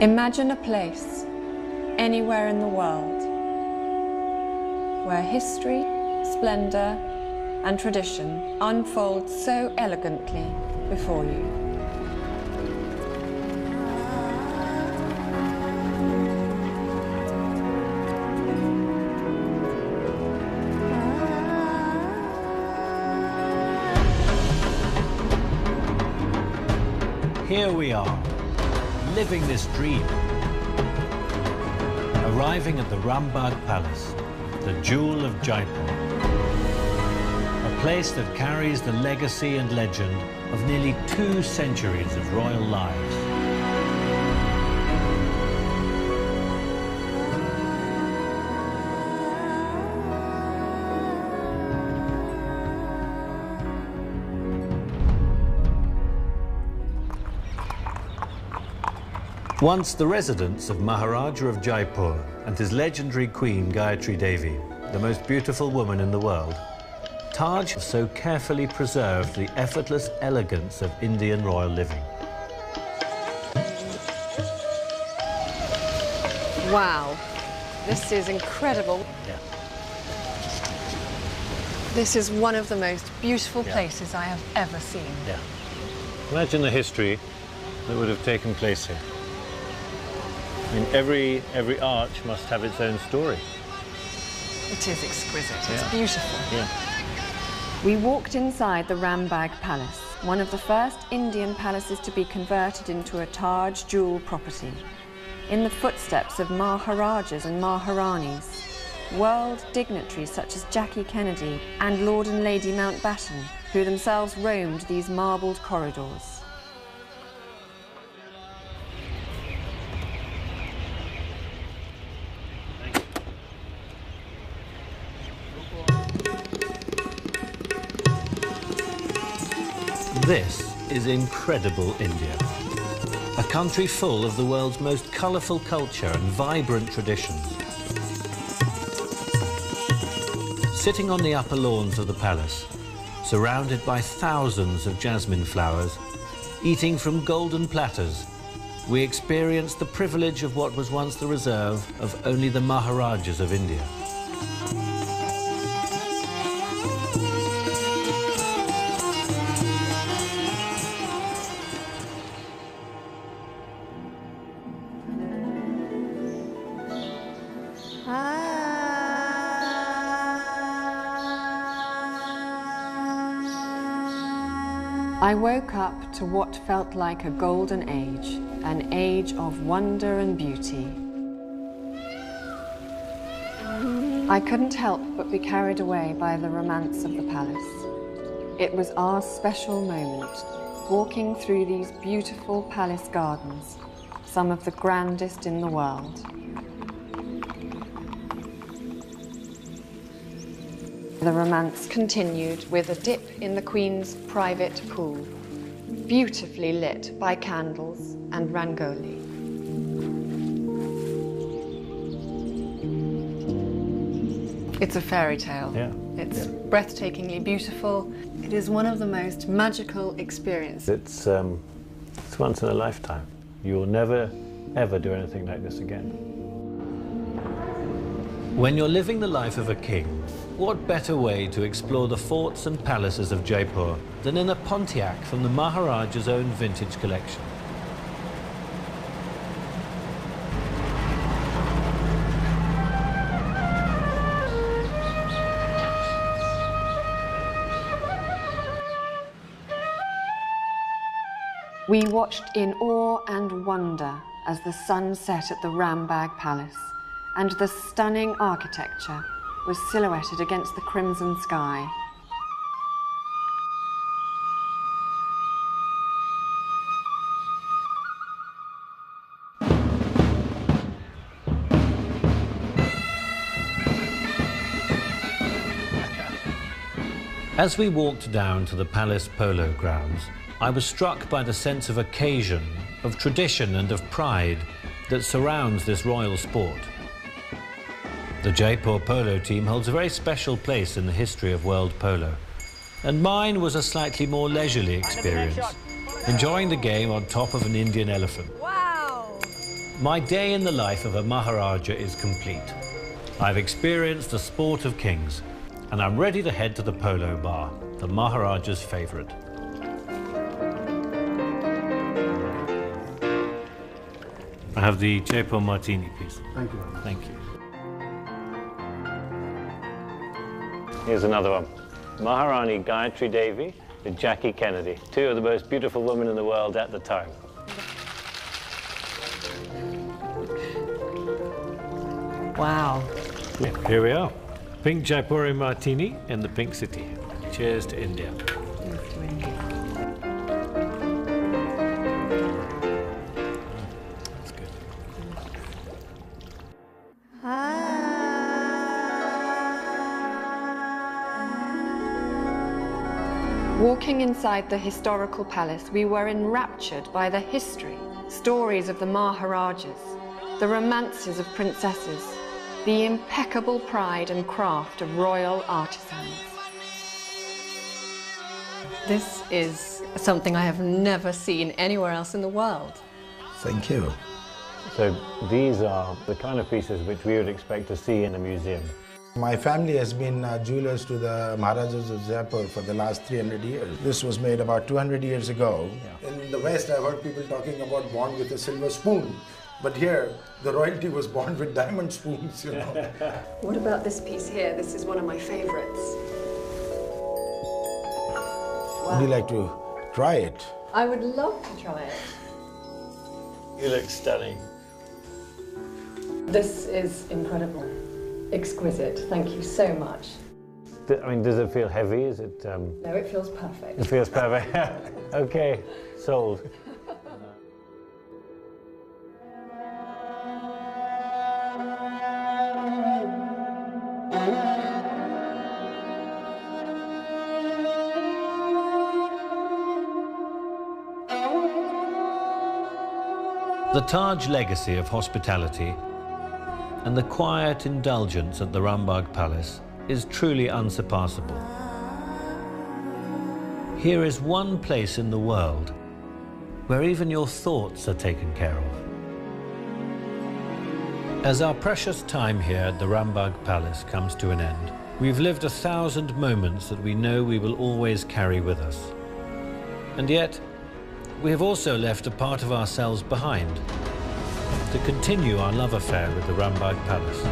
Imagine a place, anywhere in the world, where history, splendor, and tradition unfold so elegantly before you. Here we are, living this dream. Arriving at the Rambagh Palace, the jewel of Jaipur. A place that carries the legacy and legend of nearly 2 centuries of royal lives. Once the residence of Maharaja of Jaipur and his legendary queen Gayatri Devi, the most beautiful woman in the world, Taj so carefully preserved the effortless elegance of Indian royal living. Wow, this is incredible. Yeah. This is one of the most beautiful places I have ever seen. Yeah. Imagine the history that would have taken place here. I mean, every arch must have its own story. It is exquisite. It's beautiful. Yeah. We walked inside the Rambagh Palace, one of the first Indian palaces to be converted into a Taj jewel property, in the footsteps of Maharajas and Maharanis, world dignitaries such as Jackie Kennedy and Lord and Lady Mountbatten, who themselves roamed these marbled corridors. This is incredible India, a country full of the world's most colourful culture and vibrant traditions. Sitting on the upper lawns of the palace, surrounded by thousands of jasmine flowers, eating from golden platters, we experience the privilege of what was once the reserve of only the Maharajas of India. I woke up to what felt like a golden age, an age of wonder and beauty. I couldn't help but be carried away by the romance of the palace. It was our special moment, walking through these beautiful palace gardens, some of the grandest in the world. The romance continued with a dip in the Queen's private pool, beautifully lit by candles and rangoli. It's a fairy tale. Yeah. It's breathtakingly beautiful. It is one of the most magical experiences. It's once in a lifetime. You will never, ever do anything like this again. When you're living the life of a king, what better way to explore the forts and palaces of Jaipur than in a Pontiac from the Maharaja's own vintage collection? We watched in awe and wonder as the sun set at the Rambagh Palace, and the stunning architecture was silhouetted against the crimson sky. As we walked down to the palace polo grounds, I was struck by the sense of occasion, of tradition and of pride that surrounds this royal sport. The Jaipur polo team holds a very special place in the history of world polo, and mine was a slightly more leisurely experience, enjoying the game on top of an Indian elephant. Wow! My day in the life of a Maharaja is complete. I've experienced the sport of kings, and I'm ready to head to the polo bar, the Maharaja's favorite. I have the Jaipur Martini, please. Thank you. Thank you. Here's another one. Maharani Gayatri Devi with Jackie Kennedy, two of the most beautiful women in the world at the time. Wow. Here we are. Pink Jaipuri Martini in the Pink City. Cheers to India. That's good. Walking inside the historical palace, we were enraptured by the history, stories of the Maharajas, the romances of princesses, the impeccable pride and craft of royal artisans. This is something I have never seen anywhere else in the world. Thank you. So these are the kind of pieces which we would expect to see in a museum. My family has been jewelers to the Maharajas of Jaipur for the last 300 years. This was made about 200 years ago. Yeah. In the West, I've heard people talking about born with a silver spoon. But here, the royalty was born with diamond spoons, you know. What about this piece here? This is one of my favorites. Would you like to try it? I would love to try it. You look stunning. This is incredible. Exquisite. Thank you so much. I mean, does it feel heavy? Is it? No, it feels perfect. It feels perfect. Okay, sold. The Taj legacy of hospitality and the quiet indulgence at the Rambagh Palace is truly unsurpassable. Here is one place in the world where even your thoughts are taken care of. As our precious time here at the Rambagh Palace comes to an end, we've lived 1,000 moments that we know we will always carry with us. And yet, we have also left a part of ourselves behind to continue our love affair with the Rambagh Palace.